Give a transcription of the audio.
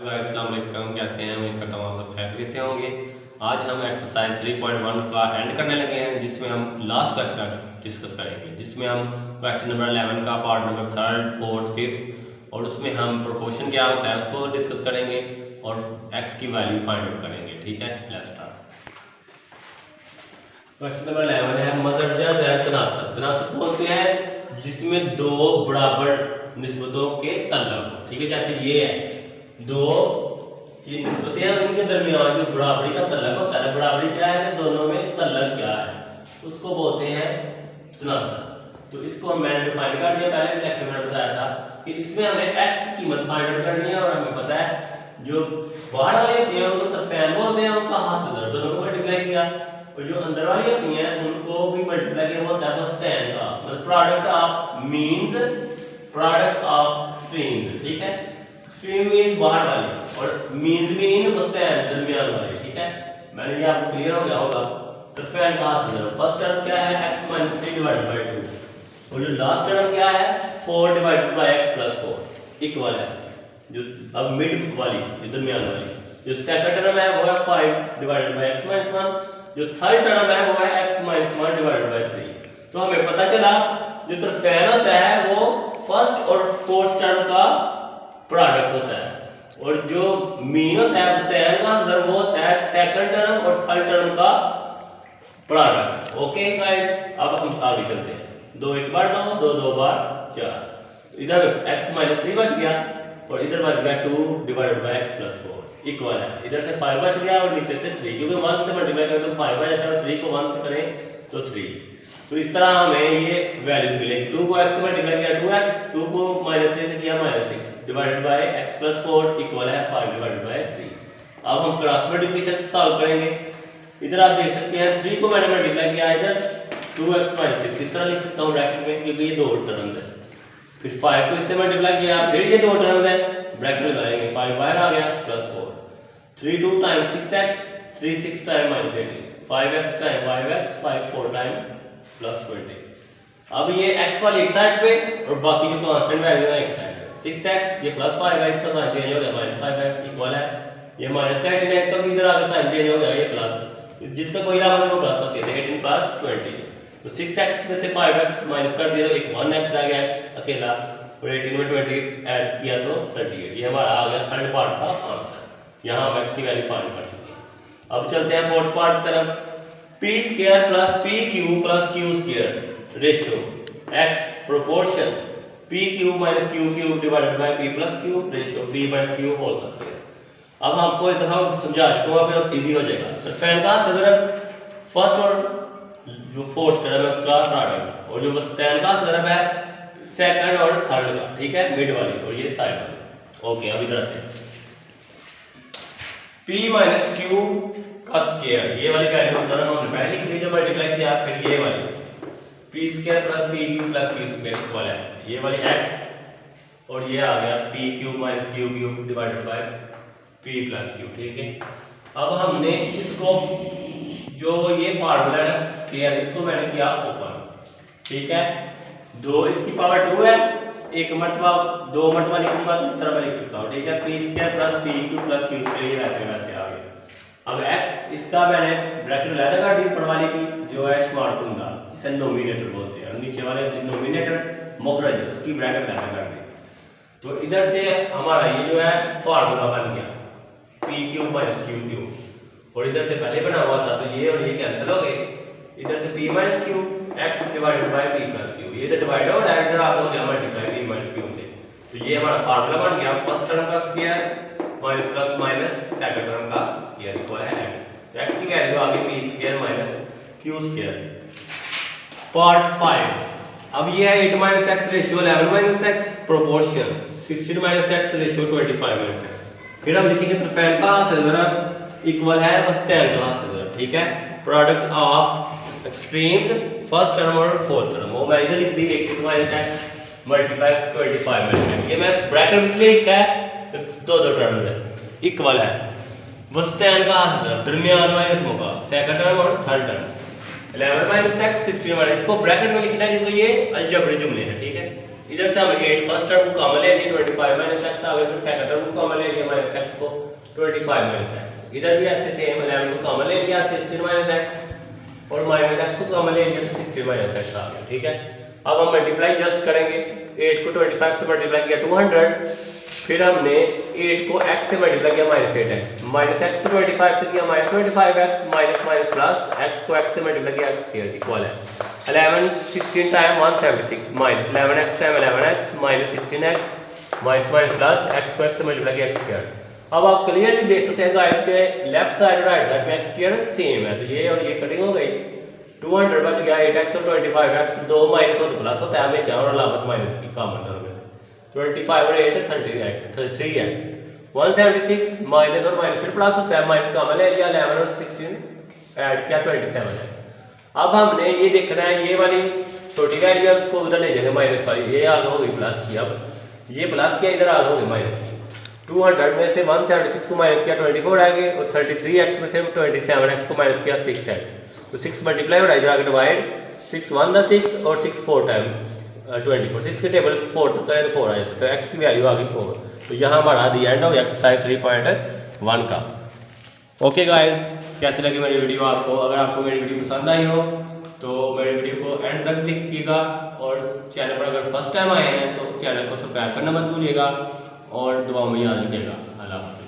अस्सलाम वालेकुम, कैसे हैं? उम्मीद करता हूँ आप सब खैरियत से होंगे। आज हम एक्सरसाइज 3.1 का एंड करने लगे हैं, जिसमें हम लास्ट क्वेश्चन डिस्कस करेंगे, जिसमें हम क्वेश्चन नंबर 11 का part number 3rd, 4th, 5th और उसमें हम प्रोपोर्शन क्या होता है उसको डिस्कस करेंगे और एक्स की वैल्यू फाइंड आउट करेंगे। ठीक है, लेट्स स्टार्ट। क्वेश्चन नंबर 11 है मदरजा ज़ैर तनासब। तनासब बोलते हैं जिसमें दो बराबर निस्बतों के तल्लक हो। ठीक है, जैसे ये है दो ये निस्बतें हैं, उनके दरमियान जो बराबरी का तल्लक होता है। बराबरी क्या है कि दोनों में तल्लक क्या है, उसको बोलते हैं तनासब। तो इसको मैंने डिफाइन कर दिया, पहले लेक्चर में बताया था कि इसमें हमें एक्स की कीमत फाइंड आउट करनी है और हमें पता है जो बाहर वाली होती है उनको तरफैन बोलते हैं, उनका हासिल दोनों को मल्टीप्लाई किया, और जो अंदर वाली होती हैं उनको भी मल्टीप्लाई किया होता है वस्तैन का, मतलब product of means, product of streams. ठीक है, स्ट्रीम मीन बाहर वाली और मीन्स मीन वस्तैन दरमियान वाली। ठीक है, मैंने ये आपको क्लियर हो गया होगा। तरफैन का हासिल फर्स्ट टर्म क्या है x - 3 डिवाइडेड बाय 2 और जो लास्ट टर्म क्या है 4 डिवाइडेड बाय x + 4 इक्वल है जो अब मिड वाली जो दरमियान वाली। जो सेकंड टर्म है वो है 5 डिवाइडेड बाय x - 1, जो थर्ड टर्म है वो है x - 1 डिवाइडेड बाय 3। तो हमें पता चला जो तरफैन होता है वो फर्स्ट और फोर्थ टर्म का प्रोडक्ट होता है, और जो मीन होता है वस्तैन का वो होता है सेकंड टर्म और थर्ड टर्म का प्रोडक्ट। ओके गाइस, अब हम आगे चलते हैं। 2 1 बार 2, 2 2 बार 4। इधर x - 3 बच गया और इधर बच गया 2 डिवाइडेड बाय x + 4 इक्वल है। इधर से 5 बच गया और नीचे से 3, क्योंकि 1 से मल्टीप्लाई करें तो 5 आ जाता है और 3 को 1 से करें तो 3। तो इस तरह हमें ये वैल्यू मिलेगी। 2 को x से मल्टीप्लाई किया 2x, 2 को -3 से किया -6 डिवाइडेड बाय x + 4 इक्वल है 5 डिवाइडेड बाय 3। अब हम क्रॉस मल्टीप्लिकेशन सॉल्व करेंगे। इधर आप देख सकते हैं 3 को मैंने मल्टीप्लाई किया, इधर 2x - 6 इस तरह लिख सकता हूं ब्रैकेट में, क्योंकि ये दो टर्म्स है। फिर 5 को इससे मल्टीप्लाई किया, फिर ये दो टर्म्स है, ब्रैकेट में लगाएंगे, 5 बाहर आ गया +4। 3 2 times 6x, 3 6 time -18, 5x time 5x, 5 4 time +20। अब ये x वाली एक साइड पे और बाकी जो कांस्टेंट वैल्यू है एक साइड पे। 6x ये +5 है, इसका साइन चेंज हो गया -5x इक्वल है ये माइनस का 18 है, इसका भी इधर आगे साइन चेंज हो गया ये प्लस, जिसका कोई लाभ नहीं, वो प्लस होती है 18 + 20। तो 6x में से 5x माइनस कर दिया तो एक 1x रह गया x अकेला, और 18 में 20 ऐड किया तो 38। ये हमारा आ गया थर्ड पार्ट का आंसर। यहाँ हम x की वैल्यू फाइंड कर चुके हैं। अब चलते हैं फोर्थ पार्ट की तरफ। p² + pq + q² ratio x proportion pq - qq divided by p + q ratio p - q whole का स्क्वायर। अब हमको एक दफा समझा तो अब इजी हो जाएगा। तरफैन का सदर फर्स्ट और जो फोर्थ टर्म है उसका प्रोडक्ट, और जो वस्तैन का सदर है सेकंड और थर्ड का। ठीक है, मिड वाली और ये साइड वाली। ओके, अब इधर आते हैं। p - q का स्क्वायर, ये वाली वैल्यू हमने पहले लिख ली जब मल्टीप्लाई किया, फिर ये वाली p² + pq + q² इक्वल है ये वाली x, और ये आ गया pq - qq divided by p + q। ठीक है, अब हमने इसको जो ये फार्मूला है स्क्वायर, इसको मैंने किया ओपन। ठीक है, 2 इसकी पावर 2 है, एक मर्तबा 2 मर्तबा लिखूंगा तो इस तरह मैं लिख सकता हूं। ठीक है, p² + pq + q² ये वैसे आ गया। अब x इसका मैंने ब्रैकेट लगा कर दी ऊपर वाले की, जो है स्मॉल टूंगा, इसे नोमिनेटर बोलते हैं, नीचे वाले नोमिनेटर मखरज उसकी ब्रैकेट लगा कर दी। तो इधर से हमारा ये जो है फार्मूला बन गया pq - qq, और इधर से पहले बना हुआ था तो ये और ये कैंसिल हो गए। इधर से p - q x divided by p + q, ये तो डिवाइड हो रहा है, इधर आ गया मल्टीप्लाई p - q से। तो ये हमारा फार्मूला बन गया फर्स्ट टर्म का square minus plus minus second term का स्क्वायर इक्वल है x। तो x की वैल्यू आ गई p² - q²। पार्ट 5। अब ये है 8 - x ratio 11 - x proportion 16 - x ratio 25 - x। फिर हम लिखेंगे तरफैन का हासिल इक्वल है वस्तैन का हासिल। ठीक है, product of extremes first term और फोर्थ टर्म, वो मैं इधर लिख दी 8 - x मल्टीप्लाई 25 - x। ये मैं ब्रैकेट में लिखा है, दो टर्म है इक्वल है वस्तैन का हासिल दरमियान वाले टर्म का सेकंड टर्म और थर्ड टर्म 11 - x 16 - इसको ब्रैकेट में लिखना है क्योंकि ये अलजेब्रिक जुमले हैं। ठीक है, इधर से हमने 8 फर्स्ट टर्म को कॉमन ले लिया 25 माइनस एक्स आ गया, फिर सेकंड टर्म को कॉमन ले लिया माइनस एक्स को 25 माइनस एक्स। इधर भी ऐसे सेम 11 को कॉमन ले लिया 16 माइनस एक्स और माइनस एक्स को कॉमन ले लिया 16 माइनस एक्स आ गया। ठीक है, अब हम मल्टीप्लाई जस्ट करेंगे। 8 को 25 से मल्टीप्लाई किया 200, फिर हमने 8 को x से मल्टीप्लाई किया माइनस 8x, माइनस x को 25 से किया minus 25x, minus minus plus x को x से मल्टीप्लाई किया x स्क्वायर इक्वल है 11 16 time 176 minus 11x time 11x minus 16x minus minus plus x को x से मल्टीप्लाई किया x स्क्वायर। अब आप क्लियरली देख सकते हैं गाइस के लेफ्ट साइड और राइट साइड में x स्क्वायर सेम है, तो ये और ये कटिंग हो गई। 200 बच गया 8x और 25x, दो माइनस हो तो प्लस होता है हमेशा, और अलामत माइनस की कॉमन टर्म में 25 और 8 33x 176 माइनस और माइनस फिर प्लस होता है, माइनस कॉमन ले लिया 11 और 16 ऐड किया 27 है। अब हमने ये देखना है ये वाली छोटी वैल्यू है उसको उधर ले जाएंगे माइनस वाली, ये आगे हो गई प्लस की, अब ये प्लस किया इधर आगे हो गई माइनस की। 200 में से 176 को माइनस किया 24 आएंगे और 33x में से 27x को माइनस किया 6x, तो 6 मल्टीप्लाई हो रहा है इधर आगे डिवाइड 6 1 द 6 और 6 4 टाइम 24, 6 के टेबल 4 तो करें तो 4 आ जाता है, तो x की वैल्यू आ गई 4। तो यहाँ हमारा दी एंड हो गया एक्सरसाइज 3.1 का। ओके गाइस, कैसे लगी मेरी वीडियो आपको? अगर आपको मेरी वीडियो पसंद आई हो तो मेरी वीडियो को एंड तक देखिएगा, और चैनल पर अगर फर्स्ट टाइम आए हैं तो चैनल को सब्सक्राइब करना मत भूलिएगा और दुआ में याद रखिएगा। अल्लाह हाफ़िज़।